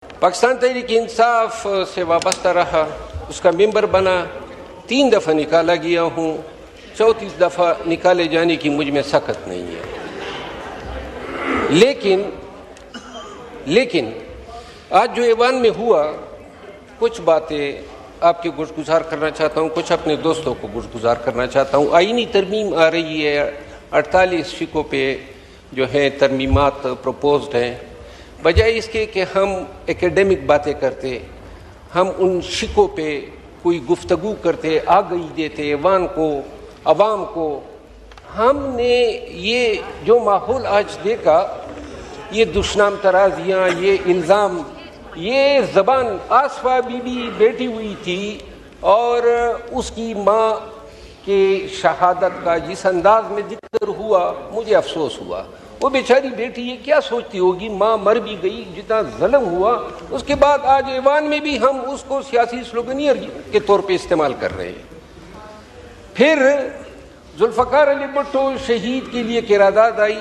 पाकिस्तान तहरीक इंसाफ से वाबस्ता रहा, उसका मेंबर बना, 3 दफ़ा निकाला गया हूँ, 34 दफ़ा निकाले जाने की मुझ में सख्त नहीं है। लेकिन आज जो ऐवान में हुआ, कुछ बातें आपके गुज़गुज़ार करना चाहता हूँ, कुछ अपने दोस्तों को गुज़गुज़ार करना चाहता हूँ। आईनी तरमीम आ रही है, 48 शिकों पे जो है तरमीमात प्रपोज्ड हैं। बजाय इसके कि हम एकेडमिक बातें करते, हम उन शिकों पे कोई गुफ्तगू करते, आगाही देते ऐवान को, अवाम को। हमने ये जो माहौल आज देखा, ये दुश्मन तराजियाँ, ये इल्ज़ाम, ये ज़बान आसफा बीबी बैठी हुई थी और उसकी माँ के शहादत का जिस अंदाज में जिक्र हुआ, मुझे अफसोस हुआ। वो बेचारी बेटी ये क्या सोचती होगी, माँ मर भी गई, जितना ज़ुल्म हुआ, उसके बाद आज ऐवान में भी हम उसको सियासी स्लोगनियर के तौर पे इस्तेमाल कर रहे हैं। फिर जुल्फ़कार अली भुट्टो शहीद के लिए किरादाद आई।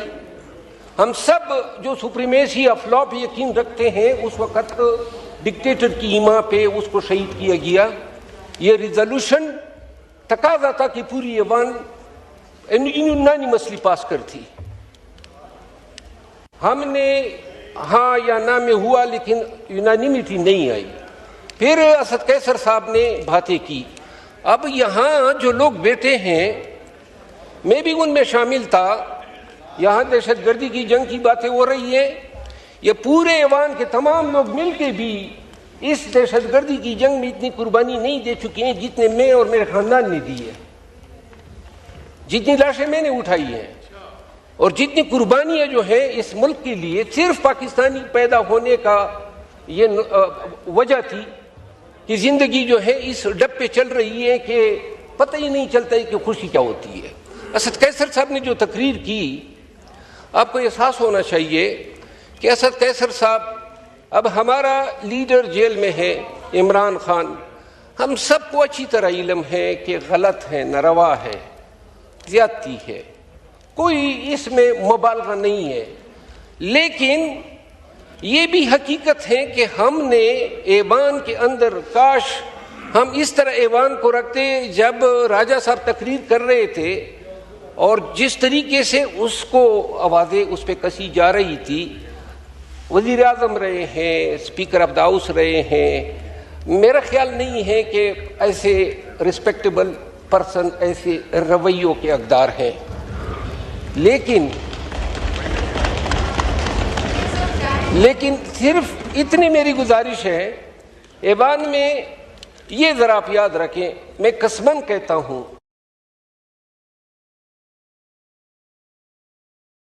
हम सब जो सुप्रीमेसी ऑफ लॉ पे यकीन रखते हैं, उस वक़्त डिक्टेटर की ईमा पे उसको शहीद किया गया। ये रिजोल्यूशन तकाजा था कि पूरी ऐवान यूनानिमसली पास कर थी। हमने हाँ या ना में हुआ, लेकिन यूनानिमिटी नहीं आई। फिर असद कैसर साहब ने बातें की। अब यहाँ जो लोग बैठे हैं, मैं भी उनमें शामिल था। यहाँ दहशतगर्दी की जंग की बातें हो रही है, ये पूरे ऐवान के तमाम लोग मिलके भी इस दहशतगर्दी की जंग में इतनी कुर्बानी नहीं दे चुके हैं जितने मैं और मेरे खानदान ने दी है, जितनी लाशें मैंने उठाई हैं और जितनी कुर्बानियाँ जो है इस मुल्क के लिए सिर्फ पाकिस्तानी पैदा होने का ये वजह थी कि ज़िंदगी जो है इस डब पे चल रही है कि पता ही नहीं चलता है कि खुशी क्या होती है। असद कैसर साहब ने जो तकरीर की, आपको एहसास होना चाहिए कि असद कैसर साहब, अब हमारा लीडर जेल में है इमरान खान, हम सबको अच्छी तरह इल्म है कि गलत है, नारवा है, ज़्यादती है, कोई इसमें मुबालगा नहीं है। लेकिन ये भी हकीकत है कि हमने ऐवान के अंदर, काश हम इस तरह ऐवान को रखते, जब राजा साहब तकरीर कर रहे थे और जिस तरीके से उसको आवाज़ें उस पर कसी जा रही थी, वज़ीर आज़म रहे हैं, स्पीकर ऑफ द हाउस रहे हैं, मेरा ख्याल नहीं है कि ऐसे रिस्पेक्टेबल पर्सन ऐसे रवैयों के हकदार हैं। लेकिन सिर्फ इतनी मेरी गुजारिश है, ऐवान में ये ज़रा आप याद रखें, मैं कसमन कहता हूँ,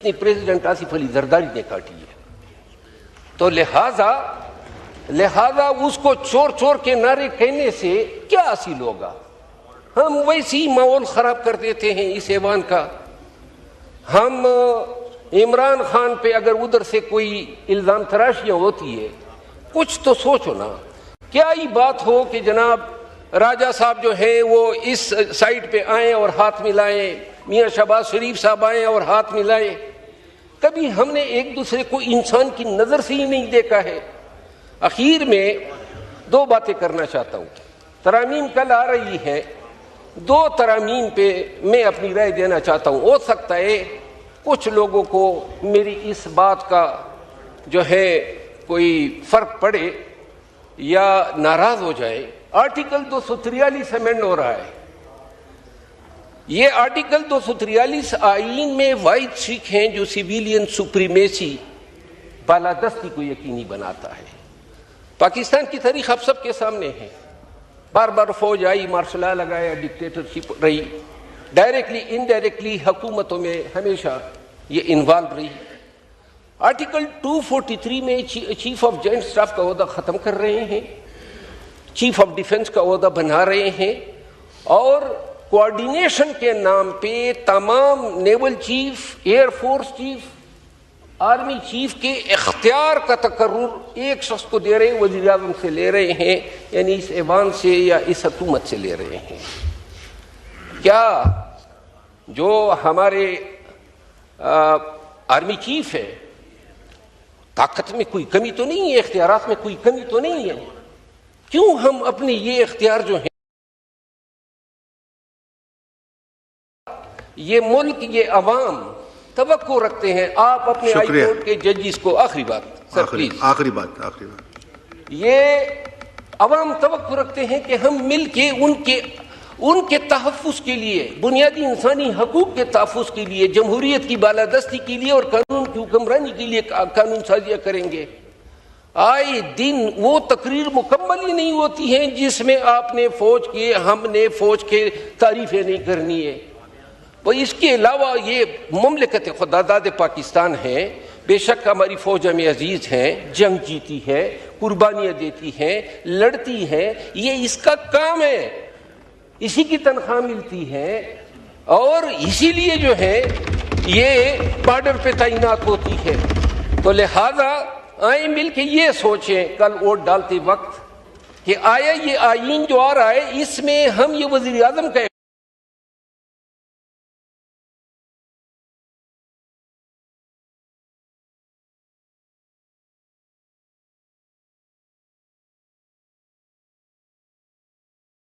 प्रेसिडेंट आसिफ अली जरदारी ने काटी है, तो लिहाजा उसको चोर चोर के नारे कहने से क्या हासिल होगा। हम वैसे ही माहौल ख़राब कर देते हैं इस ऐवान का। हम इमरान खान पे अगर उधर से कोई इल्ज़ाम तराशियाँ होती है, कुछ तो सोचो ना। क्या ही बात हो कि जनाब राजा साहब जो हैं वो इस साइड पे आए और हाथ मिलाएं, मियाँ शहबाज शरीफ साहब आए और हाथ मिलाएं। कभी हमने एक दूसरे को इंसान की नज़र से ही नहीं देखा है। आखिर में 2 बातें करना चाहता हूँ। तरामीम कल आ रही है, 2 तरामीम पे मैं अपनी राय देना चाहता हूँ। हो सकता है कुछ लोगों को मेरी इस बात का जो है कोई फ़र्क पड़े या नाराज़ हो जाए। आर्टिकल 243 अमेंड हो रहा है। ये आर्टिकल 243 आईन में वाहिद शिक हैं जो सिविलियन सुप्रीमेसी, बालादस्ती को यकीनी बनाता है। पाकिस्तान की तारीख आप सबके सामने है। बार बार फौज आई, मार्शल लॉ लगाया, डिक्टेटरशिप रही, डायरेक्टली इनडायरेक्टली हुकूमतों में हमेशा ये इन्वॉल्व रही। आर्टिकल 243 में चीफ ऑफ जॉइंट स्टाफ का ओहदा ख़त्म कर रहे हैं, चीफ ऑफ डिफेंस का ओहदा बना रहे हैं और कोऑर्डिनेशन के नाम पे तमाम naval chief, air force chief, army chief के इख्तियार का तकर्रुर एक शख्स को दे रहे हैं, वज़ीर आज़म से ले रहे हैं, यानी इस ऐवान से या इस हुकूमत से ले रहे हैं। क्या जो हमारे आर्मी चीफ है ताकत में कोई कमी तो नहीं है, इख्तियारात में कोई कमी तो नहीं है। क्यों हम अपने ये इख्तियार जो है, ये मुल्क, ये अवाम तवक्को रखते हैं। आप अपने हाई कोर्ट के जजेस को, आखिरी बात सर प्लीज, आखिरी बात, ये अवाम तवक्को रखते हैं कि हम मिल के उनके तहफ़्फ़ुज़ के लिए, बुनियादी इंसानी हकूक़ के तहफ़्फ़ुज़ के लिए, जमहूरियत की बालादस्ती के लिए और कानून की हुक्मरानी के लिए कानून साजियाँ करेंगे। आए दिन वो तकरीर मुकम्मल ही नहीं होती हैं जिसमें आपने फ़ौज के, हमने फ़ौज के तारीफ़ें नहीं करनी है। वो इसके अलावा ये मुमलिकत खुदादाद पाकिस्तान है, बेशक हमारी फ़ौज हमें अजीज़ हैं, जंग जीती है, कुर्बानियाँ देती हैं, लड़ती हैं, ये इसका काम है, इसी की तनख्वाह मिलती है और इसीलिए जो है ये बॉर्डर पे तैनात होती है। तो लिहाजा आए मिल के ये सोचें कल वोट डालते वक्त कि आया ये आईन जो आ रहा है इसमें हम ये वज़ीर आज़म का